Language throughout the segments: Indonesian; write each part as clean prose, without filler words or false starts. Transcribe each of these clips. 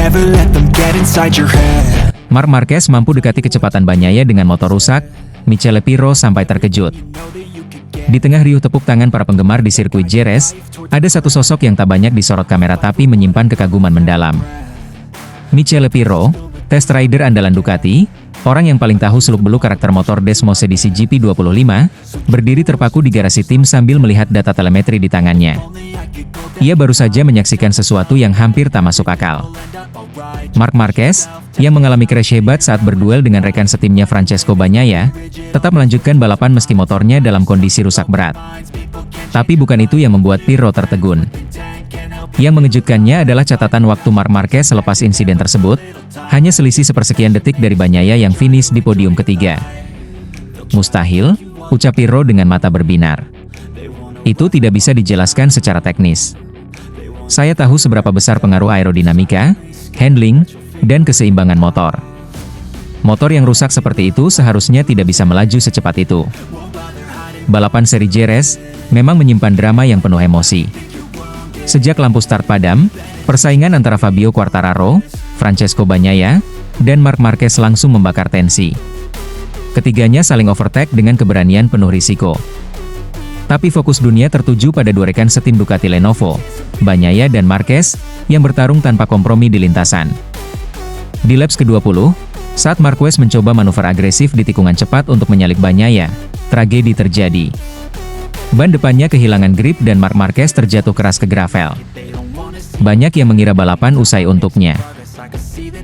Never let them get inside your head. Marc Marquez mampu dekati kecepatan Bagnaia dengan motor rusak. Michele Pirro sampai terkejut. Di tengah riuh tepuk tangan para penggemar di sirkuit Jerez, ada satu sosok yang tak banyak disorot kamera tapi menyimpan kekaguman mendalam. Michele Pirro, test rider andalan Ducati, orang yang paling tahu seluk-beluk karakter motor Desmos edisi GP25, berdiri terpaku di garasi tim sambil melihat data telemetri di tangannya. Ia baru saja menyaksikan sesuatu yang hampir tak masuk akal. Marc Marquez, yang mengalami crash hebat saat berduel dengan rekan setimnya Francesco Bagnaia, tetap melanjutkan balapan meski motornya dalam kondisi rusak berat. Tapi bukan itu yang membuat Pirro tertegun. Yang mengejutkannya adalah catatan waktu Marc Marquez selepas insiden tersebut, hanya selisih sepersekian detik dari Bagnaia yang finish di podium ketiga. Mustahil, ucap Pirro dengan mata berbinar. Itu tidak bisa dijelaskan secara teknis. Saya tahu seberapa besar pengaruh aerodinamika, handling, dan keseimbangan motor. Motor yang rusak seperti itu seharusnya tidak bisa melaju secepat itu. Balapan seri Jerez memang menyimpan drama yang penuh emosi. Sejak lampu start padam, persaingan antara Fabio Quartararo, Francesco Bagnaia, dan Marc Marquez langsung membakar tensi. Ketiganya saling overtake dengan keberanian penuh risiko. Tapi fokus dunia tertuju pada dua rekan setim Ducati Lenovo, Bagnaia dan Marquez, yang bertarung tanpa kompromi di lintasan. Di laps ke-20, saat Marquez mencoba manuver agresif di tikungan cepat untuk menyalip Bagnaia, tragedi terjadi. Ban depannya kehilangan grip dan Marc Marquez terjatuh keras ke gravel. Banyak yang mengira balapan usai untuknya.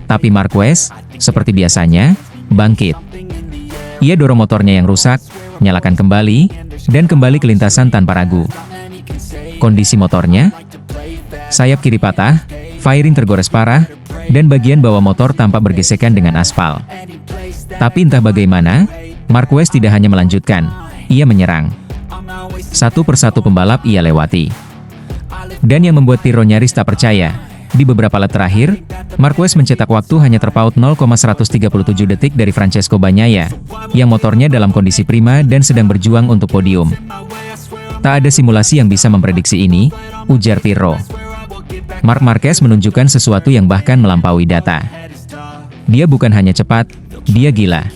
Tapi Marquez, seperti biasanya, bangkit. Ia dorong motornya yang rusak, nyalakan kembali, dan kembali ke lintasan tanpa ragu. Kondisi motornya, sayap kiri patah, fairing tergores parah, dan bagian bawah motor tampak bergesekan dengan aspal. Tapi entah bagaimana, Marquez tidak hanya melanjutkan, ia menyerang. Satu persatu pembalap ia lewati. Dan yang membuat Pirro nyaris tak percaya, di beberapa lap terakhir, Marquez mencetak waktu hanya terpaut 0,137 detik dari Francesco Bagnaia, yang motornya dalam kondisi prima dan sedang berjuang untuk podium. Tak ada simulasi yang bisa memprediksi ini, ujar Pirro. Marc Marquez menunjukkan sesuatu yang bahkan melampaui data. Dia bukan hanya cepat, dia gila.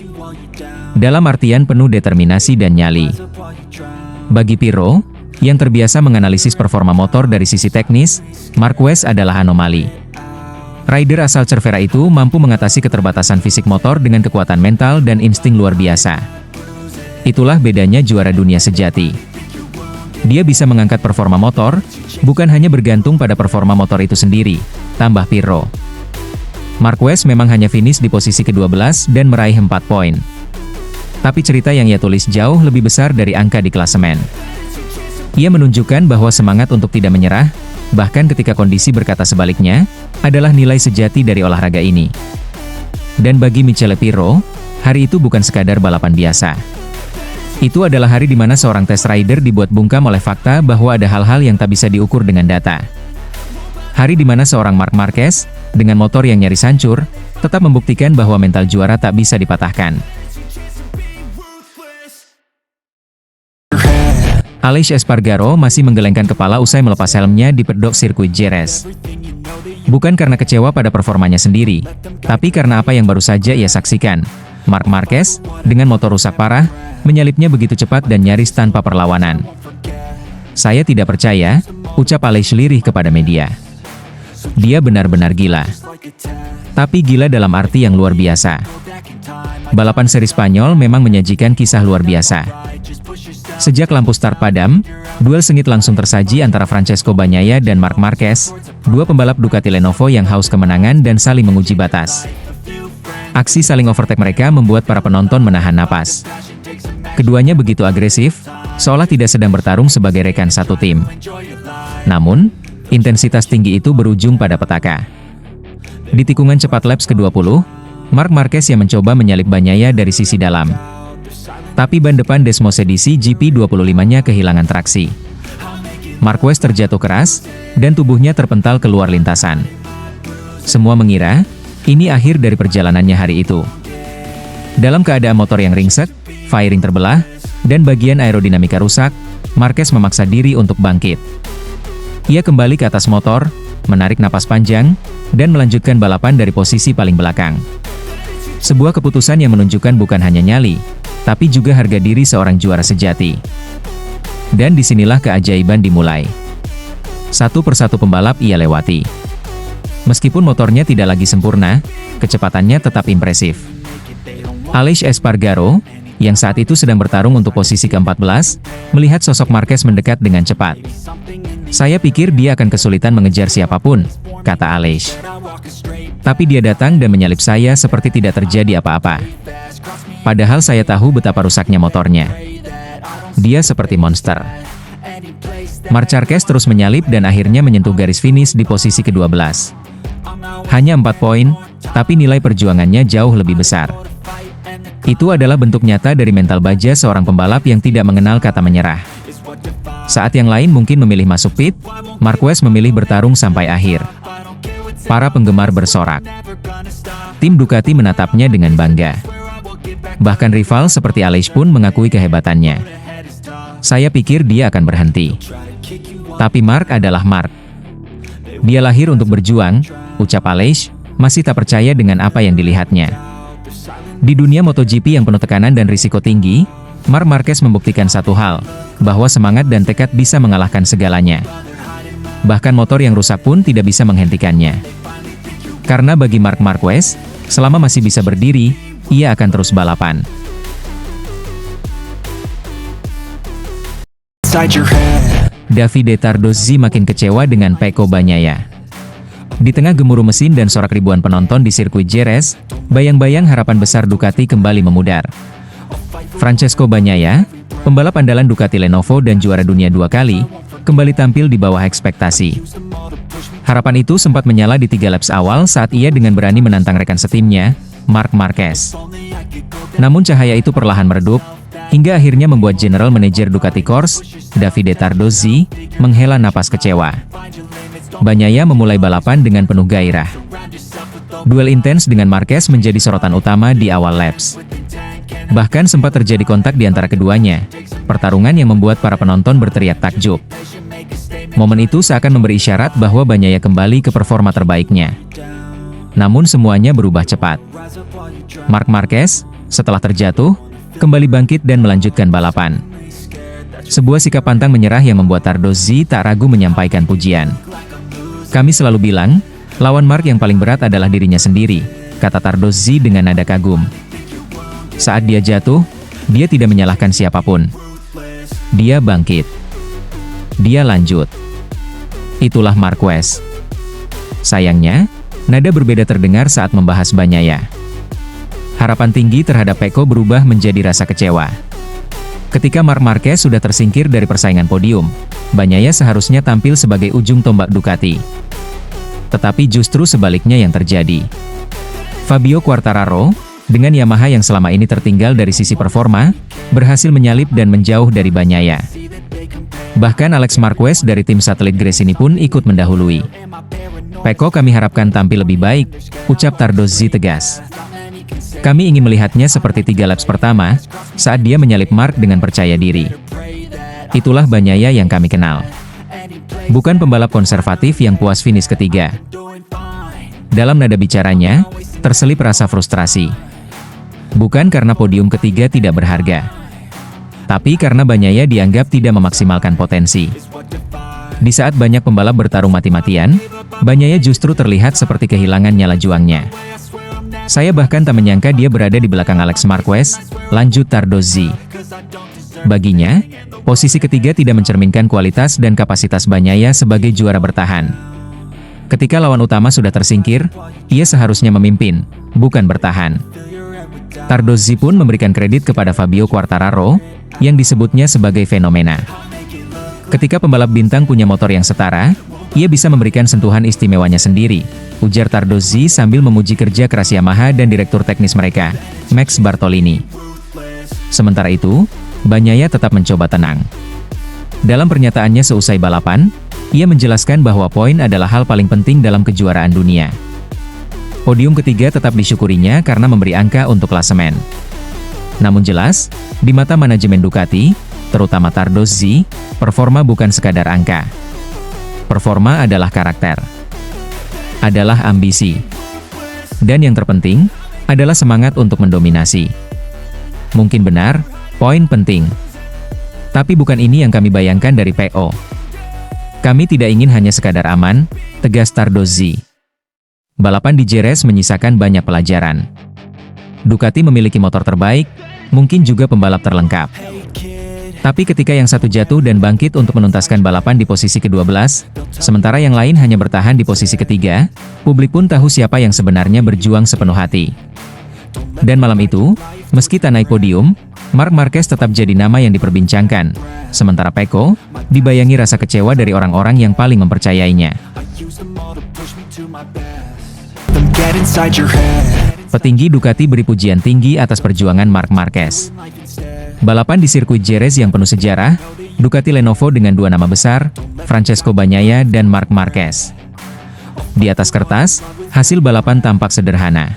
Dalam artian penuh determinasi dan nyali. Bagi Pirro, yang terbiasa menganalisis performa motor dari sisi teknis, Marquez adalah anomali. Rider asal Cervera itu mampu mengatasi keterbatasan fisik motor dengan kekuatan mental dan insting luar biasa. Itulah bedanya juara dunia sejati. Dia bisa mengangkat performa motor, bukan hanya bergantung pada performa motor itu sendiri, tambah Pirro. Marquez memang hanya finish di posisi ke-12 dan meraih 4 poin. Tapi cerita yang ia tulis jauh lebih besar dari angka di klasemen. Ia menunjukkan bahwa semangat untuk tidak menyerah, bahkan ketika kondisi berkata sebaliknya, adalah nilai sejati dari olahraga ini. Dan bagi Michele Pirro, hari itu bukan sekadar balapan biasa. Itu adalah hari di mana seorang test rider dibuat bungkam oleh fakta bahwa ada hal-hal yang tak bisa diukur dengan data. Hari di mana seorang Marc Marquez, dengan motor yang nyaris hancur, tetap membuktikan bahwa mental juara tak bisa dipatahkan. Aleix Espargaro masih menggelengkan kepala usai melepas helmnya di pedok sirkuit Jerez. Bukan karena kecewa pada performanya sendiri, tapi karena apa yang baru saja ia saksikan. Marc Marquez, dengan motor rusak parah, menyalipnya begitu cepat dan nyaris tanpa perlawanan. Saya tidak percaya, ucap Aleix lirih kepada media. Dia benar-benar gila. Tapi gila dalam arti yang luar biasa. Balapan seri Spanyol memang menyajikan kisah luar biasa. Sejak lampu start padam, duel sengit langsung tersaji antara Francesco Bagnaia dan Marc Marquez, dua pembalap Ducati Lenovo yang haus kemenangan dan saling menguji batas. Aksi saling overtake mereka membuat para penonton menahan napas. Keduanya begitu agresif, seolah tidak sedang bertarung sebagai rekan satu tim. Namun, intensitas tinggi itu berujung pada petaka. Di tikungan cepat laps ke-20, Marc Marquez yang mencoba menyalip Bagnaia dari sisi dalam. Tapi ban depan Desmos edisi GP25-nya kehilangan traksi. Marquez terjatuh keras, dan tubuhnya terpental keluar lintasan. Semua mengira, ini akhir dari perjalanannya hari itu. Dalam keadaan motor yang ringsek, fairing terbelah, dan bagian aerodinamika rusak, Marquez memaksa diri untuk bangkit. Ia kembali ke atas motor, menarik napas panjang, dan melanjutkan balapan dari posisi paling belakang. Sebuah keputusan yang menunjukkan bukan hanya nyali, tapi juga harga diri seorang juara sejati. Dan disinilah keajaiban dimulai. Satu persatu pembalap ia lewati. Meskipun motornya tidak lagi sempurna, kecepatannya tetap impresif. Aleix Espargaro, yang saat itu sedang bertarung untuk posisi ke-14, melihat sosok Marquez mendekat dengan cepat. "Saya pikir dia akan kesulitan mengejar siapapun," kata Aleix. "Tapi dia datang dan menyalip saya seperti tidak terjadi apa-apa. Padahal saya tahu betapa rusaknya motornya. Dia seperti monster." Marc Marquez terus menyalip dan akhirnya menyentuh garis finish di posisi ke-12. Hanya 4 poin, tapi nilai perjuangannya jauh lebih besar. Itu adalah bentuk nyata dari mental baja seorang pembalap yang tidak mengenal kata menyerah. Saat yang lain mungkin memilih masuk pit, Marquez memilih bertarung sampai akhir. Para penggemar bersorak. Tim Ducati menatapnya dengan bangga. Bahkan rival seperti Aleix pun mengakui kehebatannya. "Saya pikir dia akan berhenti. Tapi Marc adalah Marc. Dia lahir untuk berjuang," ucap Aleix, masih tak percaya dengan apa yang dilihatnya. Di dunia MotoGP yang penuh tekanan dan risiko tinggi, Marc Marquez membuktikan satu hal, bahwa semangat dan tekad bisa mengalahkan segalanya. Bahkan motor yang rusak pun tidak bisa menghentikannya. Karena bagi Marc Marquez, selama masih bisa berdiri, ia akan terus balapan. Davide Tardozzi makin kecewa dengan Pecco Bagnaia. Di tengah gemuruh mesin dan sorak ribuan penonton di sirkuit Jerez, bayang-bayang harapan besar Ducati kembali memudar. Francesco Bagnaia, pembalap andalan Ducati Lenovo dan juara dunia 2 kali, kembali tampil di bawah ekspektasi. Harapan itu sempat menyala di 3 laps awal saat ia dengan berani menantang rekan setimnya, Marc Marquez. Namun cahaya itu perlahan meredup, hingga akhirnya membuat General Manager Ducati Corse, Davide Tardozzi, menghela napas kecewa. Bagnaia memulai balapan dengan penuh gairah. Duel intens dengan Marquez menjadi sorotan utama di awal laps. Bahkan sempat terjadi kontak di antara keduanya, pertarungan yang membuat para penonton berteriak takjub. Momen itu seakan memberi isyarat bahwa Bagnaia kembali ke performa terbaiknya. Namun semuanya berubah cepat. Marc Marquez, setelah terjatuh, kembali bangkit dan melanjutkan balapan. Sebuah sikap pantang menyerah yang membuat Tardozzi tak ragu menyampaikan pujian. "Kami selalu bilang, lawan Marc yang paling berat adalah dirinya sendiri," kata Tardozzi dengan nada kagum. Saat dia jatuh, dia tidak menyalahkan siapapun. Dia bangkit. Dia lanjut. Itulah Marquez. Sayangnya, nada berbeda terdengar saat membahas Bagnaia. Harapan tinggi terhadap Pecco berubah menjadi rasa kecewa. Ketika Marc Marquez sudah tersingkir dari persaingan podium, Bagnaia seharusnya tampil sebagai ujung tombak Ducati. Tetapi justru sebaliknya yang terjadi. Fabio Quartararo, dengan Yamaha yang selama ini tertinggal dari sisi performa, berhasil menyalip dan menjauh dari Bagnaia. Bahkan Alex Marquez dari tim satelit Gresini pun ikut mendahului. "Pecco kami harapkan tampil lebih baik," ucap Tardozzi tegas. "Kami ingin melihatnya seperti 3 laps pertama, saat dia menyalip Marc dengan percaya diri. Itulah Bagnaia yang kami kenal. Bukan pembalap konservatif yang puas finish ketiga." Dalam nada bicaranya, terselip rasa frustrasi. Bukan karena podium ketiga tidak berharga, tapi karena Bagnaia dianggap tidak memaksimalkan potensi. Di saat banyak pembalap bertarung mati-matian, Bagnaia justru terlihat seperti kehilangan nyala juangnya. "Saya bahkan tak menyangka dia berada di belakang Alex Marquez," lanjut Tardozzi. Baginya, posisi ketiga tidak mencerminkan kualitas dan kapasitas Bagnaia sebagai juara bertahan. Ketika lawan utama sudah tersingkir, ia seharusnya memimpin, bukan bertahan. Tardozzi pun memberikan kredit kepada Fabio Quartararo, yang disebutnya sebagai fenomena. "Ketika pembalap bintang punya motor yang setara, ia bisa memberikan sentuhan istimewanya sendiri," ujar Tardozzi sambil memuji kerja keras Yamaha dan direktur teknis mereka, Max Bartolini. Sementara itu, Bagnaia tetap mencoba tenang. Dalam pernyataannya seusai balapan, ia menjelaskan bahwa poin adalah hal paling penting dalam kejuaraan dunia. Podium ketiga tetap disyukurinya karena memberi angka untuk klasemen. Namun jelas, di mata manajemen Ducati, terutama Tardozzi, performa bukan sekadar angka. Performa adalah karakter. adalah ambisi. Dan yang terpenting, adalah semangat untuk mendominasi. Mungkin benar, poin penting. Tapi bukan ini yang kami bayangkan dari PO. Kami tidak ingin hanya sekadar aman, tegas Tardozzi. Balapan di Jerez menyisakan banyak pelajaran. Ducati memiliki motor terbaik, mungkin juga pembalap terlengkap. Tapi ketika yang satu jatuh dan bangkit untuk menuntaskan balapan di posisi ke-12, sementara yang lain hanya bertahan di posisi ketiga, publik pun tahu siapa yang sebenarnya berjuang sepenuh hati. Dan malam itu, meski tak naik podium, Marc Marquez tetap jadi nama yang diperbincangkan, sementara Pecco dibayangi rasa kecewa dari orang-orang yang paling mempercayainya. Petinggi Ducati beri pujian tinggi atas perjuangan Marc Marquez. Balapan di sirkuit Jerez yang penuh sejarah, Ducati Lenovo dengan dua nama besar, Francesco Bagnaia dan Marc Marquez. Di atas kertas, hasil balapan tampak sederhana.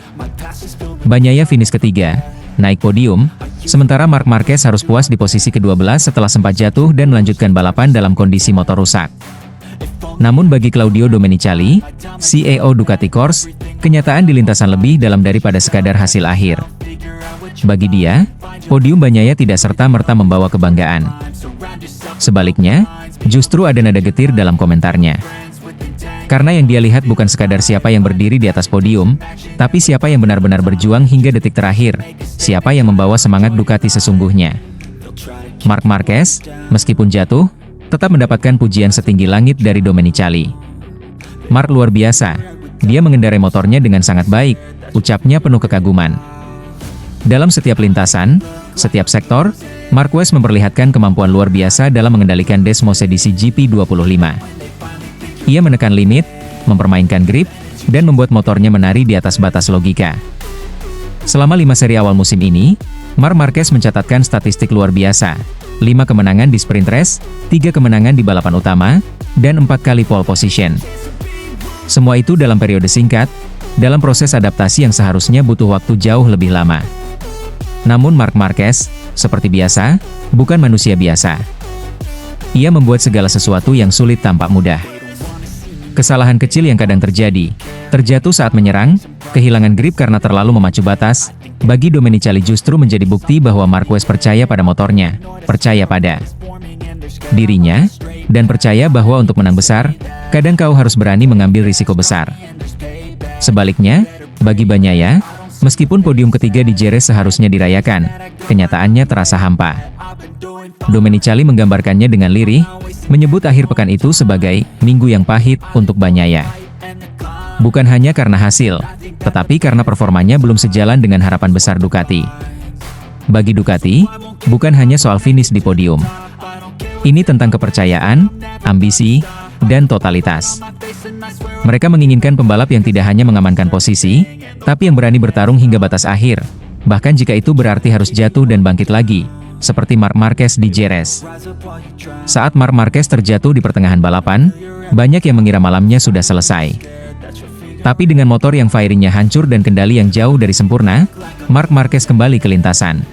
Bagnaia finish ketiga, naik podium, sementara Marc Marquez harus puas di posisi ke-12 setelah sempat jatuh dan melanjutkan balapan dalam kondisi motor rusak. Namun bagi Claudio Domenicali, CEO Ducati Corse, kenyataan di lintasan lebih dalam daripada sekadar hasil akhir. Bagi dia, podium Bagnaia tidak serta-merta membawa kebanggaan. Sebaliknya, justru ada nada getir dalam komentarnya. Karena yang dia lihat bukan sekadar siapa yang berdiri di atas podium, tapi siapa yang benar-benar berjuang hingga detik terakhir, siapa yang membawa semangat Ducati sesungguhnya. Marc Marquez, meskipun jatuh, tetap mendapatkan pujian setinggi langit dari Domenicali. Marc luar biasa, dia mengendarai motornya dengan sangat baik, ucapnya penuh kekaguman. Dalam setiap lintasan, setiap sektor, Marquez memperlihatkan kemampuan luar biasa dalam mengendalikan Desmos edisi GP25. Ia menekan limit, mempermainkan grip, dan membuat motornya menari di atas batas logika. Selama 5 seri awal musim ini, Marc Marquez mencatatkan statistik luar biasa. 5 kemenangan di sprint race, 3 kemenangan di balapan utama, dan 4 kali pole position. Semua itu dalam periode singkat, dalam proses adaptasi yang seharusnya butuh waktu jauh lebih lama. Namun Marc Marquez, seperti biasa, bukan manusia biasa. Ia membuat segala sesuatu yang sulit tampak mudah. Kesalahan kecil yang kadang terjadi, terjatuh saat menyerang, kehilangan grip karena terlalu memacu batas, bagi Domenicali justru menjadi bukti bahwa Marquez percaya pada motornya, percaya pada dirinya, dan percaya bahwa untuk menang besar, kadang kau harus berani mengambil risiko besar. Sebaliknya, bagi Bagnaia, meskipun podium ketiga di Jerez seharusnya dirayakan, kenyataannya terasa hampa. Domenicali menggambarkannya dengan lirih, menyebut akhir pekan itu sebagai minggu yang pahit untuk Bagnaia. Bukan hanya karena hasil, tetapi karena performanya belum sejalan dengan harapan besar Ducati. Bagi Ducati, bukan hanya soal finish di podium. Ini tentang kepercayaan, ambisi, dan totalitas. Mereka menginginkan pembalap yang tidak hanya mengamankan posisi, tapi yang berani bertarung hingga batas akhir, bahkan jika itu berarti harus jatuh dan bangkit lagi, seperti Marc Marquez di Jerez. Saat Marc Marquez terjatuh di pertengahan balapan, banyak yang mengira malamnya sudah selesai. Tapi dengan motor yang fairingnya hancur dan kendali yang jauh dari sempurna, Marc Marquez kembali ke lintasan.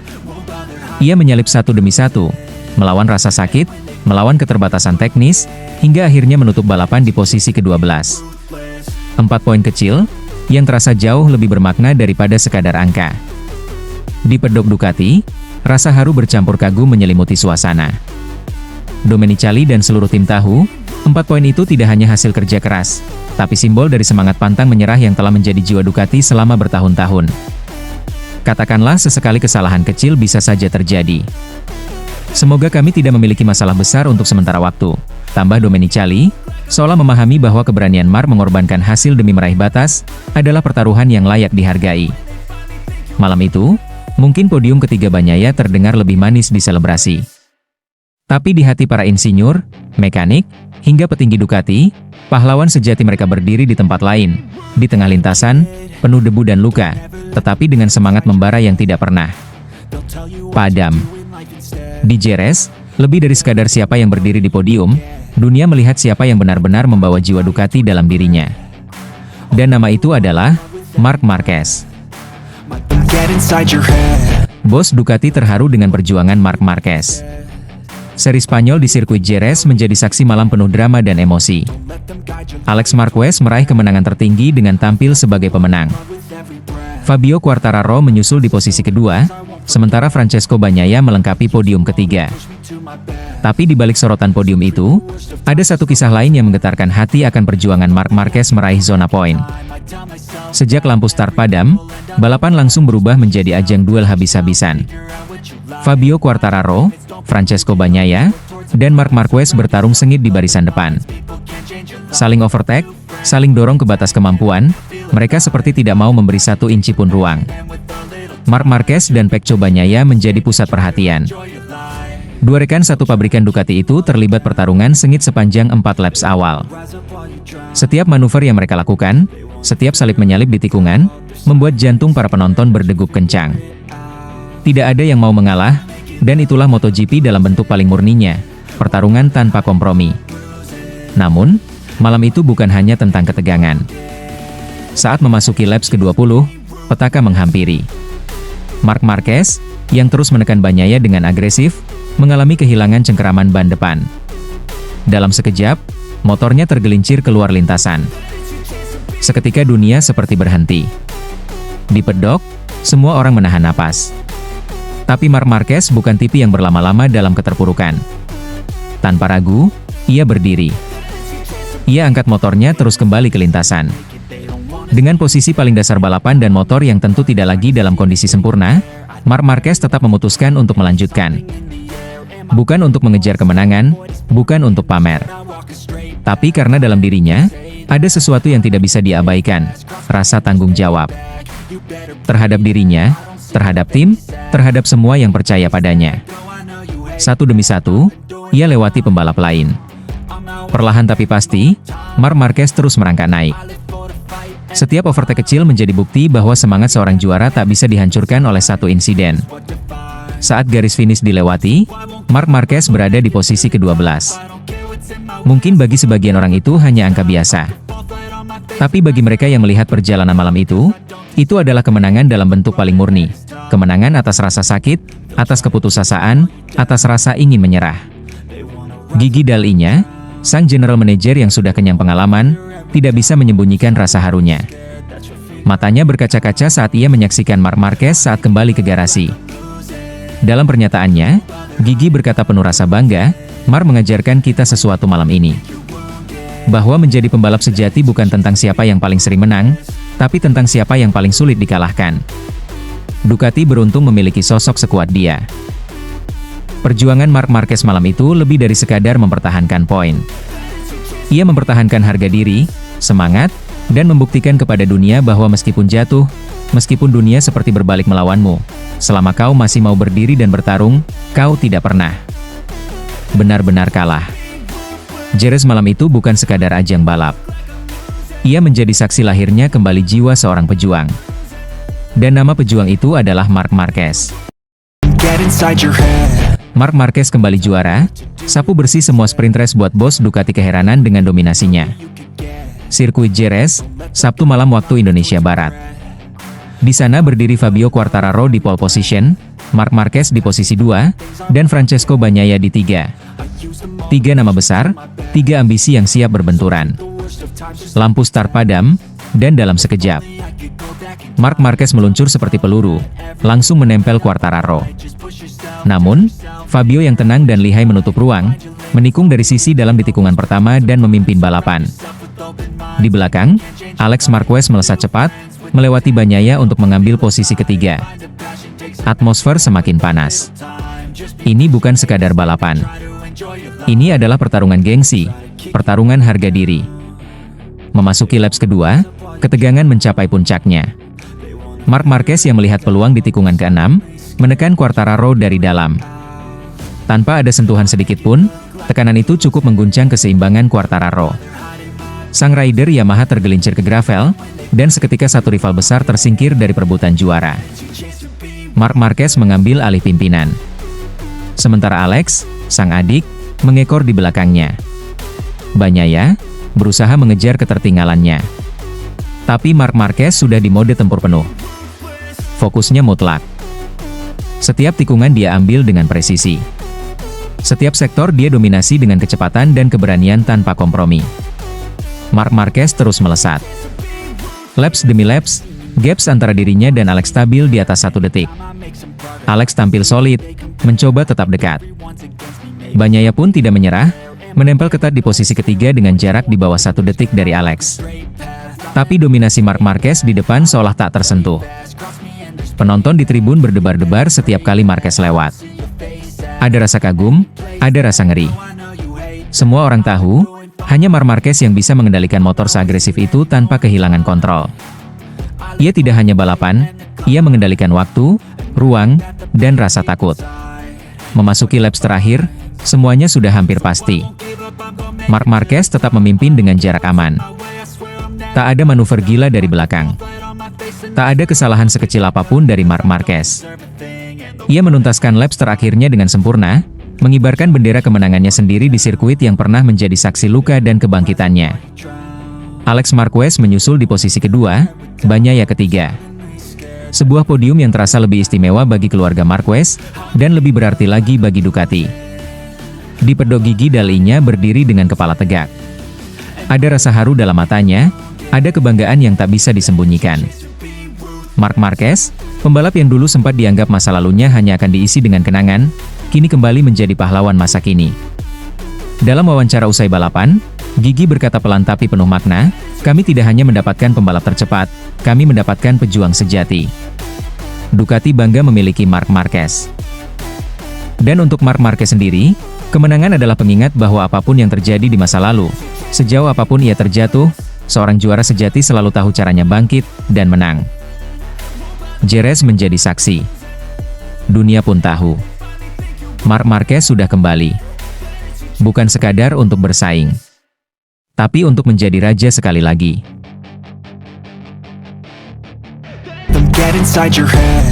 Ia menyalip satu demi satu, melawan rasa sakit, melawan keterbatasan teknis, hingga akhirnya menutup balapan di posisi ke-12. 4 poin kecil, yang terasa jauh lebih bermakna daripada sekadar angka. Di pedok Ducati, rasa haru bercampur kagum menyelimuti suasana. Domenicali dan seluruh tim tahu, 4 poin itu tidak hanya hasil kerja keras, tapi simbol dari semangat pantang menyerah yang telah menjadi jiwa Ducati selama bertahun-tahun. Katakanlah sesekali kesalahan kecil bisa saja terjadi. Semoga kami tidak memiliki masalah besar untuk sementara waktu, tambah Domenicali, seolah memahami bahwa keberanian Marc mengorbankan hasil demi meraih batas, adalah pertaruhan yang layak dihargai. Malam itu, mungkin podium ketiga Bagnaia terdengar lebih manis di selebrasi. Tapi di hati para insinyur, mekanik, hingga petinggi Ducati, pahlawan sejati mereka berdiri di tempat lain, di tengah lintasan, penuh debu dan luka, tetapi dengan semangat membara yang tidak pernah padam. Di Jerez, lebih dari sekadar siapa yang berdiri di podium, dunia melihat siapa yang benar-benar membawa jiwa Ducati dalam dirinya. Dan nama itu adalah Marc Marquez. Bos Ducati terharu dengan perjuangan Marc Marquez. seri Spanyol di sirkuit Jerez menjadi saksi malam penuh drama dan emosi. Alex Marquez meraih kemenangan tertinggi dengan tampil sebagai pemenang. Fabio Quartararo menyusul di posisi kedua, sementara Francesco Bagnaia melengkapi podium ketiga. Tapi di balik sorotan podium itu, ada satu kisah lain yang menggetarkan hati akan perjuangan Marc Marquez meraih zona poin. Sejak lampu start padam, balapan langsung berubah menjadi ajang duel habis-habisan. Fabio Quartararo, Francesco Bagnaia, dan Marc Marquez bertarung sengit di barisan depan. Saling overtake, saling dorong ke batas kemampuan, mereka seperti tidak mau memberi satu inci pun ruang. Marc Marquez dan Pecco Bagnaia menjadi pusat perhatian. Dua rekan satu pabrikan Ducati itu terlibat pertarungan sengit sepanjang 4 laps awal. Setiap manuver yang mereka lakukan, setiap salip menyalip di tikungan, membuat jantung para penonton berdegup kencang. Tidak ada yang mau mengalah, dan itulah MotoGP dalam bentuk paling murninya, pertarungan tanpa kompromi. Namun, malam itu bukan hanya tentang ketegangan. Saat memasuki laps ke-20, petaka menghampiri. Marc Marquez, yang terus menekan Bagnaia dengan agresif, mengalami kehilangan cengkeraman ban depan. Dalam sekejap, motornya tergelincir keluar lintasan. Seketika dunia seperti berhenti. Di pedok, semua orang menahan napas. Tapi Marc Marquez bukan tipe yang berlama-lama dalam keterpurukan. Tanpa ragu, ia berdiri. Ia angkat motornya terus kembali ke lintasan. Dengan posisi paling dasar balapan dan motor yang tentu tidak lagi dalam kondisi sempurna, Marc Marquez tetap memutuskan untuk melanjutkan. Bukan untuk mengejar kemenangan, bukan untuk pamer. Tapi karena dalam dirinya, ada sesuatu yang tidak bisa diabaikan, rasa tanggung jawab. Terhadap dirinya, terhadap tim, terhadap semua yang percaya padanya. Satu demi satu, ia lewati pembalap lain. Perlahan tapi pasti, Marc Marquez terus merangkak naik. Setiap overtake kecil menjadi bukti bahwa semangat seorang juara tak bisa dihancurkan oleh satu insiden. Saat garis finish dilewati, Marc Marquez berada di posisi ke-12. Mungkin bagi sebagian orang itu hanya angka biasa. Tapi bagi mereka yang melihat perjalanan malam itu adalah kemenangan dalam bentuk paling murni. Kemenangan atas rasa sakit, atas keputusasaan, atas rasa ingin menyerah. Gigi Dalinya, sang general manager yang sudah kenyang pengalaman, tidak bisa menyembunyikan rasa harunya. Matanya berkaca-kaca saat ia menyaksikan Marc Marquez saat kembali ke garasi. Dalam pernyataannya, Gigi berkata penuh rasa bangga, Marc mengajarkan kita sesuatu malam ini. Bahwa menjadi pembalap sejati bukan tentang siapa yang paling sering menang, tapi tentang siapa yang paling sulit dikalahkan. Ducati beruntung memiliki sosok sekuat dia. Perjuangan Marc Marquez malam itu lebih dari sekadar mempertahankan poin. Ia mempertahankan harga diri, semangat, dan membuktikan kepada dunia bahwa meskipun jatuh, meskipun dunia seperti berbalik melawanmu, selama kau masih mau berdiri dan bertarung, kau tidak pernah benar-benar kalah. Jerez malam itu bukan sekadar ajang balap. Ia menjadi saksi lahirnya kembali jiwa seorang pejuang. Dan nama pejuang itu adalah Marc Marquez. Get inside your head. Marc Marquez kembali juara, sapu bersih semua sprint race buat bos Ducati keheranan dengan dominasinya. Sirkuit Jerez, Sabtu malam waktu Indonesia Barat. Di sana berdiri Fabio Quartararo di pole position, Marc Marquez di posisi 2, dan Francesco Bagnaia di 3. 3 nama besar, 3 ambisi yang siap berbenturan. Lampu start padam, dan dalam sekejap, Marc Marquez meluncur seperti peluru, langsung menempel Quartararo. Namun, Fabio yang tenang dan lihai menutup ruang, menikung dari sisi dalam di tikungan pertama dan memimpin balapan. Di belakang, Alex Marquez melesat cepat, melewati Bagnaia untuk mengambil posisi ketiga. Atmosfer semakin panas. Ini bukan sekadar balapan. Ini adalah pertarungan gengsi, pertarungan harga diri. Memasuki laps kedua, ketegangan mencapai puncaknya. Marc Marquez yang melihat peluang di tikungan ke-6, menekan Quartararo dari dalam. Tanpa ada sentuhan sedikit pun, tekanan itu cukup mengguncang keseimbangan Quartararo. Sang rider Yamaha tergelincir ke gravel, dan seketika satu rival besar tersingkir dari perebutan juara. Marc Marquez mengambil alih pimpinan. Sementara Alex, sang adik, mengekor di belakangnya. Bagnaia berusaha mengejar ketertinggalannya. Tapi Marc Marquez sudah di mode tempur penuh. Fokusnya mutlak. Setiap tikungan dia ambil dengan presisi. Setiap sektor dia dominasi dengan kecepatan dan keberanian tanpa kompromi. Marc Marquez terus melesat. Laps demi laps, gaps antara dirinya dan Alex stabil di atas 1 detik. Alex tampil solid, mencoba tetap dekat. Bagnaia pun tidak menyerah, menempel ketat di posisi ketiga dengan jarak di bawah 1 detik dari Alex. Tapi dominasi Marc Marquez di depan seolah tak tersentuh. Penonton di tribun berdebar-debar setiap kali Marquez lewat. Ada rasa kagum, ada rasa ngeri. Semua orang tahu, hanya Marc Marquez yang bisa mengendalikan motor seagresif itu tanpa kehilangan kontrol. Ia tidak hanya balapan, ia mengendalikan waktu, ruang, dan rasa takut. Memasuki laps terakhir, semuanya sudah hampir pasti. Marc Marquez tetap memimpin dengan jarak aman. Tak ada manuver gila dari belakang. Tak ada kesalahan sekecil apapun dari Marc Marquez. Ia menuntaskan laps terakhirnya dengan sempurna, mengibarkan bendera kemenangannya sendiri di sirkuit yang pernah menjadi saksi luka dan kebangkitannya. Alex Marquez menyusul di posisi kedua, Bagnaia ketiga. Sebuah podium yang terasa lebih istimewa bagi keluarga Marquez, dan lebih berarti lagi bagi Ducati. Di pedok gigi dalinya berdiri dengan kepala tegak. Ada rasa haru dalam matanya, ada kebanggaan yang tak bisa disembunyikan. Marc Marquez, pembalap yang dulu sempat dianggap masa lalunya hanya akan diisi dengan kenangan, kini kembali menjadi pahlawan masa kini. Dalam wawancara usai balapan, Gigi berkata pelan tapi penuh makna, "Kami tidak hanya mendapatkan pembalap tercepat, kami mendapatkan pejuang sejati." Ducati bangga memiliki Marc Marquez. Dan untuk Marc Marquez sendiri, kemenangan adalah pengingat bahwa apapun yang terjadi di masa lalu, sejauh apapun ia terjatuh, seorang juara sejati selalu tahu caranya bangkit dan menang. Jerez menjadi saksi. Dunia pun tahu. Marc Marquez sudah kembali. Bukan sekadar untuk bersaing, tapi untuk menjadi raja sekali lagi. Them get inside your head.